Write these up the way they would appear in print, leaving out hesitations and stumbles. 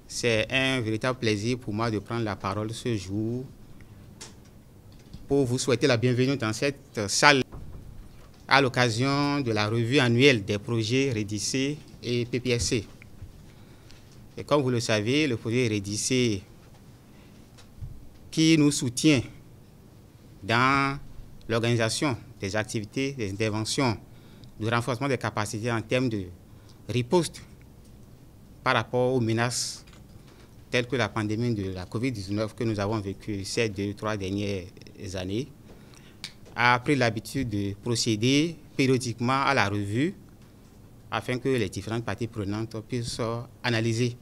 C'est un véritable plaisir pour moi de prendre la parole ce jour pour vous souhaiter la bienvenue dans cette salle à l'occasion de la revue annuelle des projets REDIC et PPRC. Et comme vous le savez, le projet REDIC qui nous soutient dans l'organisation des activités, des interventions, du renforcement des capacités en termes de riposte par rapport aux menaces telles que la pandémie de la COVID-19 que nous avons vécue ces 2-3 dernières années, a pris l'habitude de procéder périodiquement à la revue afin que les différentes parties prenantes puissent analyser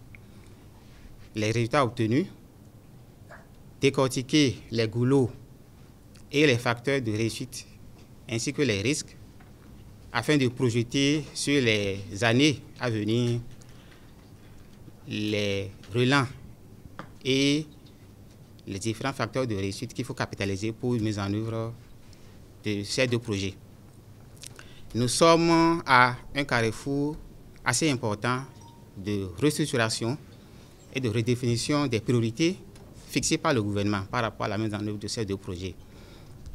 les résultats obtenus, décortiquer les goulots et les facteurs de réussite ainsi que les risques afin de projeter sur les années à venir les relents et les différents facteurs de réussite qu'il faut capitaliser pour une mise en œuvre de ces deux projets. Nous sommes à un carrefour assez important de restructuration et de redéfinition des priorités fixées par le gouvernement par rapport à la mise en œuvre de ces deux projets.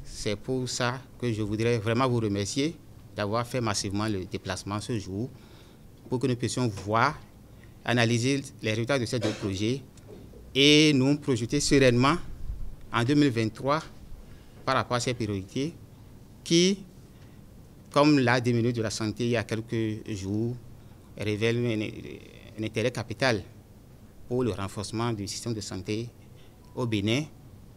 C'est pour ça que je voudrais vraiment vous remercier d'avoir fait massivement le déplacement ce jour pour que nous puissions voir, analyser les résultats de ces deux projets et nous projeter sereinement en 2023 par rapport à ces priorités qui, comme l'a dit le ministre de la Santé il y a quelques jours, révèlent un intérêt capital pour le renforcement du système de santé au Bénin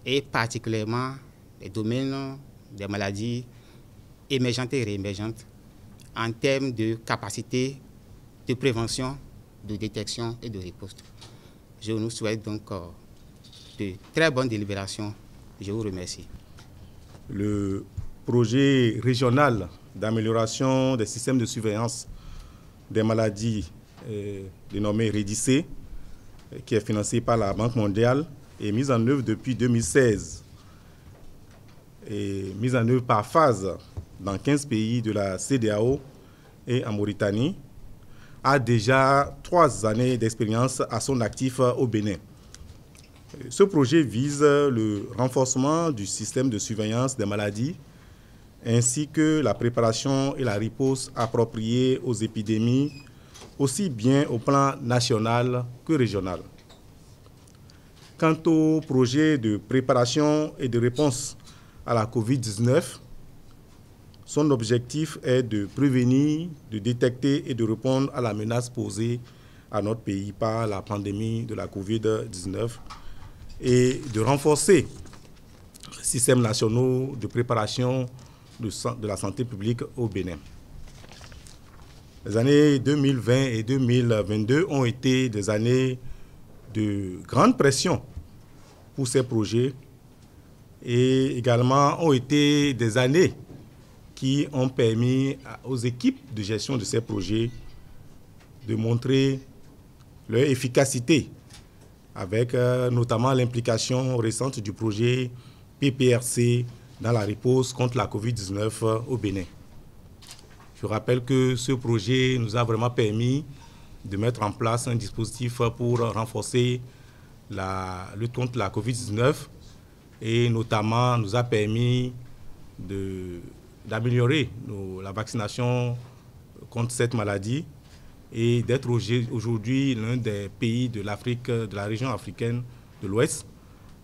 et particulièrement les domaines des maladies émergentes et réémergentes en termes de capacité de prévention, de détection et de riposte. Je nous souhaite donc de très bonnes délibérations. Je vous remercie. Le projet régional d'amélioration des systèmes de surveillance des maladies dénommé REDIC, qui est financé par la Banque mondiale, est mis en œuvre depuis 2016 et mis en œuvre par phase dans 15 pays de la CEDEAO et en Mauritanie, a déjà 3 années d'expérience à son actif au Bénin. Ce projet vise le renforcement du système de surveillance des maladies ainsi que la préparation et la riposte appropriée aux épidémies, aussi bien au plan national que régional. Quant au projet de préparation et de réponse à la COVID-19, son objectif est de prévenir, de détecter et de répondre à la menace posée à notre pays par la pandémie de la COVID-19 et de renforcer les systèmes nationaux de préparation de la santé publique au Bénin. Les années 2020 et 2022 ont été des années de grande pression pour ces projets et également ont été des années qui ont permis aux équipes de gestion de ces projets de montrer leur efficacité avec notamment l'implication récente du projet PPRC dans la riposte contre la COVID-19 au Bénin. Je rappelle que ce projet nous a vraiment permis de mettre en place un dispositif pour renforcer la lutte contre la COVID-19 et notamment nous a permis d'améliorer la vaccination contre cette maladie et d'être aujourd'hui l'un des pays de l'Afrique, de la région africaine de l'Ouest,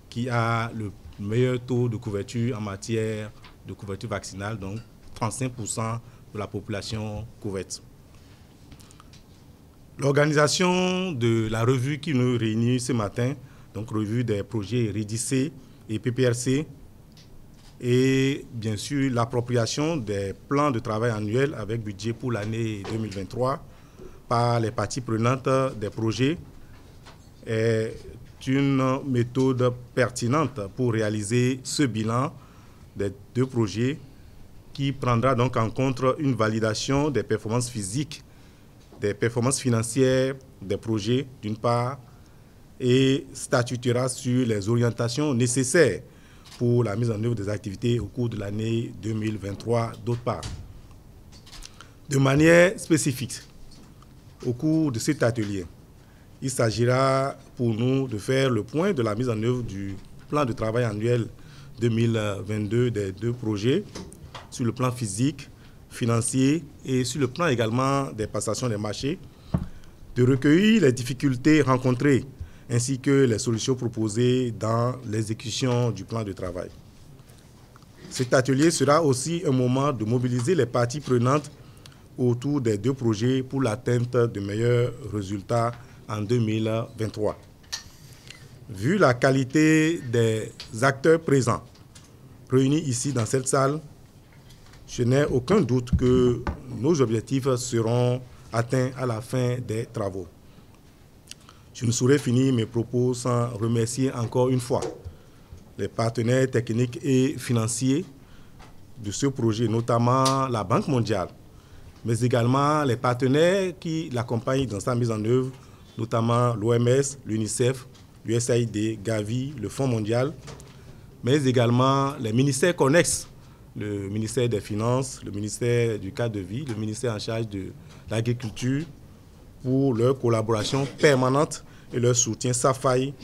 qui a le meilleur taux de couverture en matière de couverture vaccinale, donc 35% de la population couverte. L'organisation de la revue qui nous réunit ce matin, donc revue des projets REDIC et PPRC, et bien sûr l'appropriation des plans de travail annuels avec budget pour l'année 2023 par les parties prenantes des projets est une méthode pertinente pour réaliser ce bilan des deux projets qui prendra donc en compte une validation des performances physiques, des performances financières des projets d'une part et statutera sur les orientations nécessaires pour la mise en œuvre des activités au cours de l'année 2023 d'autre part. De manière spécifique, au cours de cet atelier, il s'agira pour nous de faire le point de la mise en œuvre du plan de travail annuel 2022 des deux projets sur le plan physique, financier et sur le plan également des passations des marchés, de recueillir les difficultés rencontrées ainsi que les solutions proposées dans l'exécution du plan de travail. Cet atelier sera aussi un moment de mobiliser les parties prenantes autour des deux projets pour l'atteinte de meilleurs résultats en 2023. Vu la qualité des acteurs présents, réunis ici dans cette salle, je n'ai aucun doute que nos objectifs seront atteints à la fin des travaux. Je ne saurais finir mes propos sans remercier encore une fois les partenaires techniques et financiers de ce projet, notamment la Banque mondiale, mais également les partenaires qui l'accompagnent dans sa mise en œuvre, notamment l'OMS, l'UNICEF, l'USAID, Gavi, le Fonds mondial, mais également les ministères connexes, le ministère des Finances, le ministère du cadre de vie, le ministère en charge de l'Agriculture, pour leur collaboration permanente et leur soutien sans faille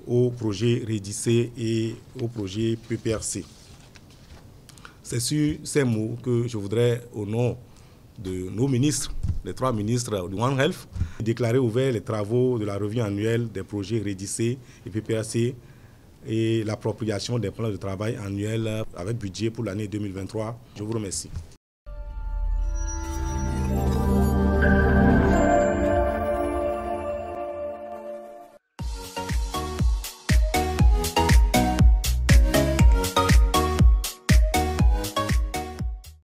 au projet REDIC et au projet PPRC. C'est sur ces mots que je voudrais, au nom de nos ministres, les trois ministres du One Health, déclarer ouverts les travaux de la revue annuelle des projets REDIC et PPRC et l'appropriation des plans de travail annuels avec budget pour l'année 2023. Je vous remercie.